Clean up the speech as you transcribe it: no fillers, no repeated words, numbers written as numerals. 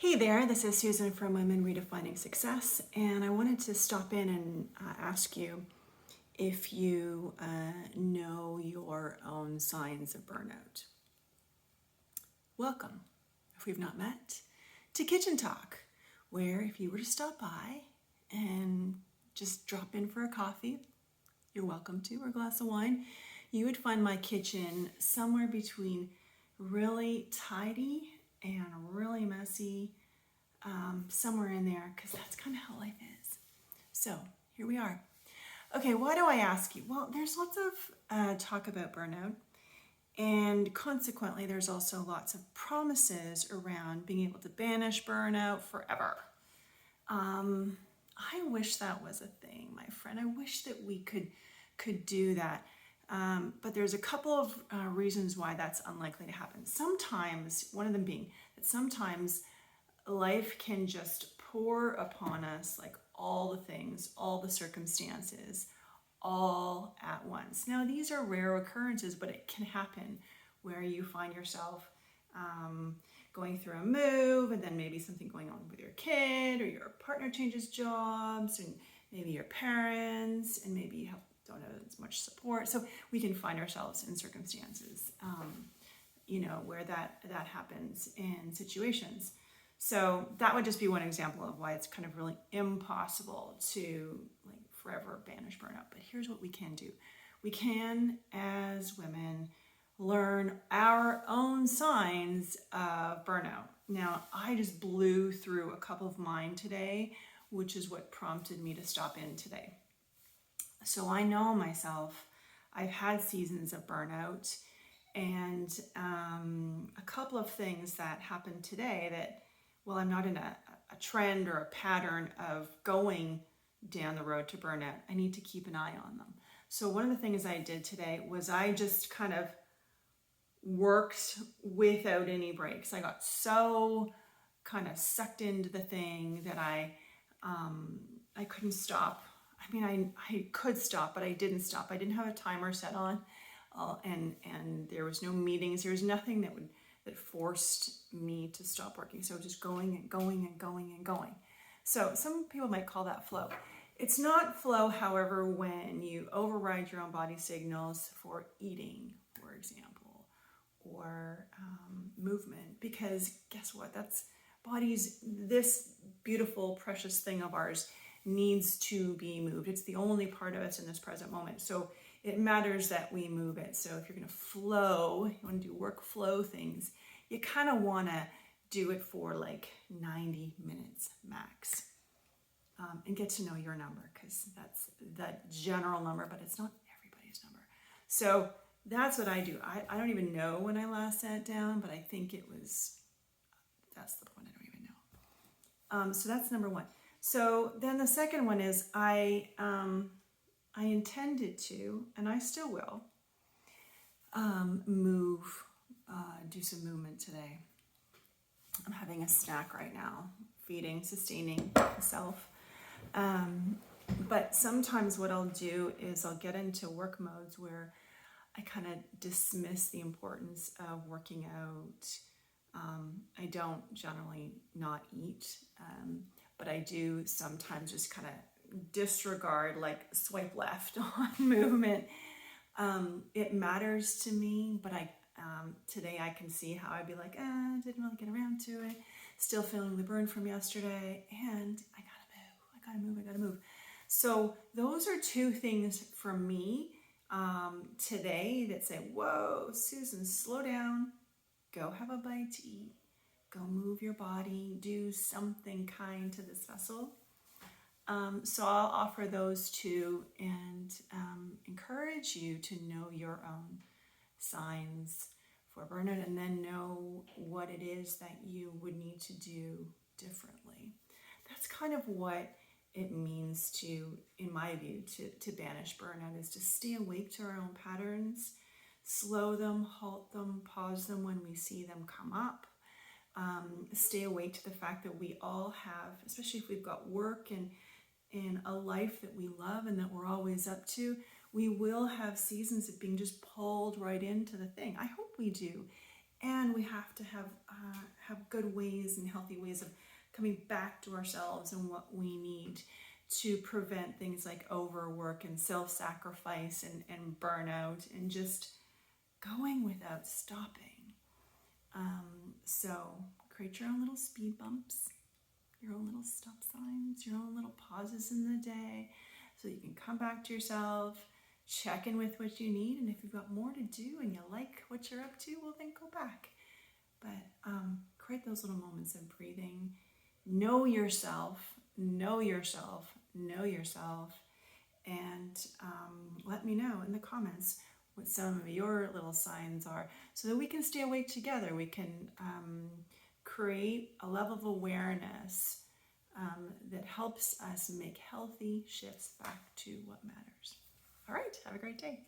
Hey there, this is Susan from Women Redefining Success, and I wanted to stop in and ask you if you know your own signs of burnout. Welcome, if we've not met, to Kitchen Talk, where if you were to stop by and just drop in for a coffee, you're welcome to, or a glass of wine, you would find my kitchen somewhere between really tidy and really messy, somewhere in there, because that's kind of how life is. So here we are. Okay, why do I ask you? Well, there's lots of talk about burnout, and consequently there's also lots of promises around being able to banish burnout forever. I wish that was a thing, my friend. I wish that we could do that. But there's a couple of reasons why that's unlikely to happen. Sometimes, one of them being that sometimes life can just pour upon us like all the things, all the circumstances, all at once. Now, these are rare occurrences, but it can happen where you find yourself going through a move, and then maybe something going on with your kid, or your partner changes jobs, and maybe your parents, and maybe you don't have as much support. So we can find ourselves in circumstances, where that happens in situations. So that would just be one example of why it's kind of really impossible to like forever banish burnout. But here's what we can do. We can, as women, learn our own signs of burnout. Now, I just blew through a couple of mine today, which is what prompted me to stop in today. So I know myself, I've had seasons of burnout, and a couple of things that happened today that, well, I'm not in a trend or a pattern of going down the road to burnout. I need to keep an eye on them. So one of the things I did today was I just kind of worked without any breaks. I got so kind of sucked into the thing that I couldn't stop. I mean, I could stop, but I didn't stop. I didn't have a timer set on, and there was no meetings. There was nothing that forced me to stop working. So just going and going and going and going. So some people might call that flow. It's not flow, however, when you override your own body signals for eating, for example, or movement, because guess what? This beautiful, precious thing of ours needs to be moved. It's the only part of us in this present moment. So it matters that we move it. So if you're going to flow, you want to do workflow things, you kind of want to do it for like 90 minutes max, and get to know your number, because that's that general number, but it's not everybody's number. So that's what I do. I don't even know when I last sat down, but I think that's the point. I don't even know. So that's number one. So then the second one is I intended to, and I still will, do some movement today. I'm having a snack right now, sustaining myself. But sometimes what I'll do is I'll get into work modes where I kind of dismiss the importance of working out. I don't generally not eat, but I do sometimes just kind of disregard, like swipe left on movement. It matters to me, but today I can see how I'd be like, didn't really get around to it. Still feeling the burn from yesterday, and I gotta move. So those are two things for me today that say, whoa, Susan, slow down, go have a bite to eat, go move your body, do something kind to this vessel. So I'll offer those two and encourage you to know your own signs for burnout, and then know what it is that you would need to do differently. That's kind of what it means to, in my view, to banish burnout, is to stay awake to our own patterns, slow them, halt them, pause them when we see them come up. Stay awake to the fact that we all have, especially if we've got work and a life that we love and that we're always up to, we will have seasons of being just pulled right into the thing. I hope we do. And we have to have good ways and healthy ways of coming back to ourselves and what we need to prevent things like overwork and self-sacrifice and burnout and just going without stopping. So create your own little speed bumps, your own little stop signs, your own little pauses in the day so you can come back to yourself, check in with what you need, and if you've got more to do and you like what you're up to, well then go back. But create those little moments of breathing. Know yourself, know yourself, know yourself, and let me know in the comments what some of your little signs are so that we can stay awake together. We can create a level of awareness that helps us make healthy shifts back to what matters. All right, have a great day.